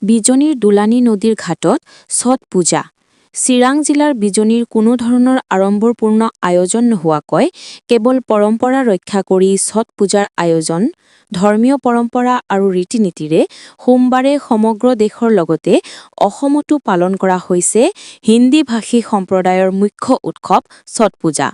বিজনীৰ দুলানী নদীৰ ঘাটত ছট পূজা। চিৰাং জিলাৰ বিজনীৰ কোনো ধৰণৰ আড়ম্বৰপূৰ্ণ আয়োজন নোহোৱাকৈ কেৱল পৰম্পৰা ৰক্ষা কৰি ছট পূজাৰ আয়োজন ধৰ্মীয় পৰম্পৰা আৰু ৰীতি-নীতিৰে সোমবাৰে সমগ্ৰ দেশৰ লগতে অসমতো পালন কৰা হৈছে হিন্দী-ভাষী সম্প্ৰদায়ৰ মুখ্য উৎসৱ ছট পূজা।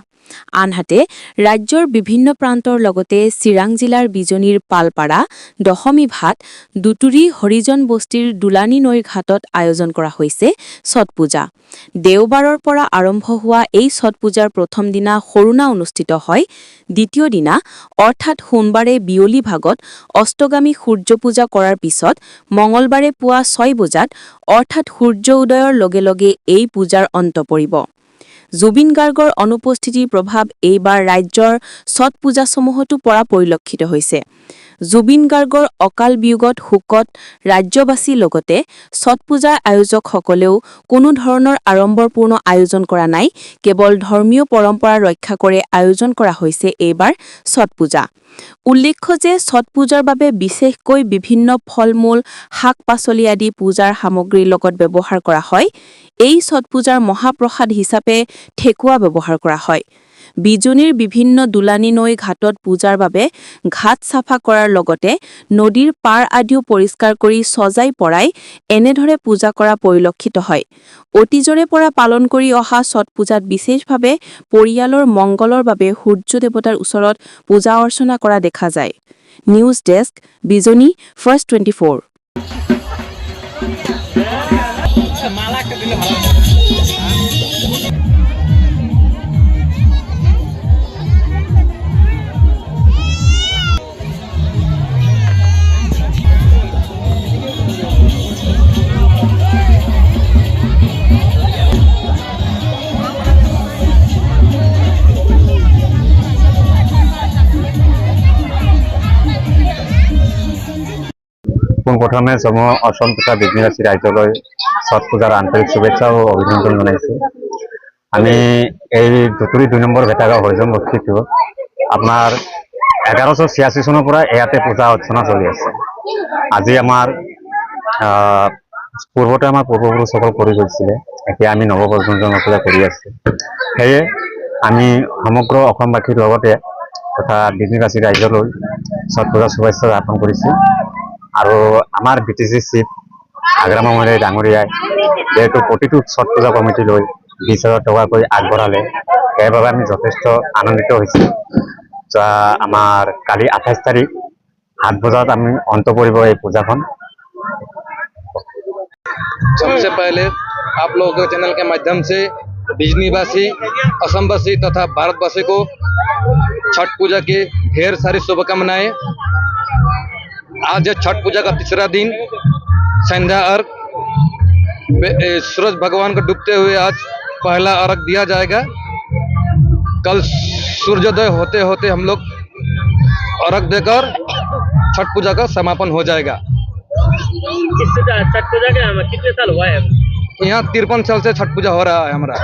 আনহাতে ৰাজ্যৰ বিভিন্ন প্ৰান্তৰ লগতে চিৰাং জিলাৰ বিজনীৰ পালপাৰা, দশমী ঘাট, দুতুৰী হৰিজন বস্তিৰ দুলানী নৈৰ ঘাটত আয়োজন কৰা হৈছে ছট পূজা। দেওবাৰৰ পৰা আৰম্ভ হোৱা এই ছট পূজাৰ প্ৰথম দিনা সৰুনা অনুষ্ঠিত হয়। দ্বিতীয় দিনা অৰ্থাৎ সোমবাৰে বিয়লি ভাগত অষ্টগামী সূৰ্য পূজা কৰাৰ পিছত মঙলবাৰে পুৱা ৬ বজাত অৰ্থাৎ সূৰ্য উদয়ৰ লগে লগে এই পূজাৰ অন্ত পৰিব। জুবিন গাৰ্গৰ অনুপস্থিতিৰ প্ৰভাৱ এইবাৰ ৰাজ্যৰ ছট পূজাসমূহতো পৰা পৰিলক্ষিত হৈছে। জুবিন গাৰ্গৰ অকাল বিয়োগত শোকত ৰাজ্যবাসীৰ লগতে ছট পূজাৰ আয়োজকসকলেও কোনো ধৰণৰ আড়ম্বৰপূৰ্ণ আয়োজন কৰা নাই। কেৱল ধৰ্মীয় পৰম্পৰা ৰক্ষা কৰি আয়োজন কৰা হৈছে এইবাৰ ছট পূজা। উল্লেখ্য যে ছট পূজাৰ বাবে বিশেষকৈ বিভিন্ন ফল-মূল, শাক-পাচলি আদি পূজাৰ সামগ্ৰীৰ লগত ব্যৱহাৰ কৰা হয়। এই ছট পূজাৰ মহাপ্ৰসাদ হিচাপে ঠেকুৱা ব্যৱহাৰ কৰা হয়। বিজনীৰ বিভিন্ন দুলানী নৈ ঘাটত পূজাৰ বাবে ঘাট চাফা কৰাৰ লগতে নদীৰ পাৰ আদিও পৰিষ্কাৰ কৰি সজাই পৰাই এনেদৰে পূজা কৰা পৰিলক্ষিত হয়। অতীজৰে পৰা পালন কৰি অহা ছট পূজাত বিশেষভাৱে পৰিয়ালৰ মংগলৰ বাবে সূৰ্য দেৱতাৰ ওচৰত পূজা অৰ্চনা কৰা দেখা যায়। News desk, Bijni first 24। পোনপ্ৰথমে অসম তথা বিজনীবাসী ৰাইজলৈ ছট পূজাৰ আন্তৰিক শুভেচ্ছা ও অভিনন্দন জনাইছোঁ। আমি এই দুতুৰী ২ নম্বৰ ভেটাগাঁও হৰিজন বস্তিটো আপোনাৰ ১১৮৬ চনৰ পৰা ইয়াতে পূজা অৰ্চনা চলি আছে। আজি আমাৰ পূৰ্বতে আমাৰ পূৰ্বপুৰুষসকল কৰি গৈছিলে, এতিয়া আমি নৱপ্ৰজন্মসকলে কৰি আছোঁ। সেয়ে আমি সমগ্ৰ অসমবাসীৰ লগতে তথা বিজনীবাসী ৰাইজলৈ ছট পূজাৰ শুভেচ্ছা জ্ঞাপন কৰিছোঁ। আৰু আমাৰ BTC চিফ আগ্ৰাম মহোদয় ডাঙৰীয়াই যিহেতু প্ৰতিটো ছট পূজা কমিটিলৈ ২০,০০০ টকাকৈ আগবঢ়ালে, সেইবাবে আমি যথেষ্ট আনন্দিত হৈছোঁ। আমাৰ কালি ২৮ তাৰিখ ৭ বজাত আমি অন্ত পৰিব এই পূজাখন। सबसे पहले आप लोगों के चैनल के माध्यम से बिजनीवासी, असमवासी तथा भारतवासी को छठ पूजा की ढेर सारी शुभकामनाएं। आज छठ पूजा का तीसरा दिन संध्या अर्घ, सूरज भगवान को डूबते हुए आज पहला अर्घ दिया जाएगा। कल सूर्योदय होते होते हम लोग अर्घ देकर छठ पूजा का समापन हो जाएगा। छठ पूजा का कितने साल हुआ है? यहाँ 53 साल से छठ पूजा हो रहा है हमारा।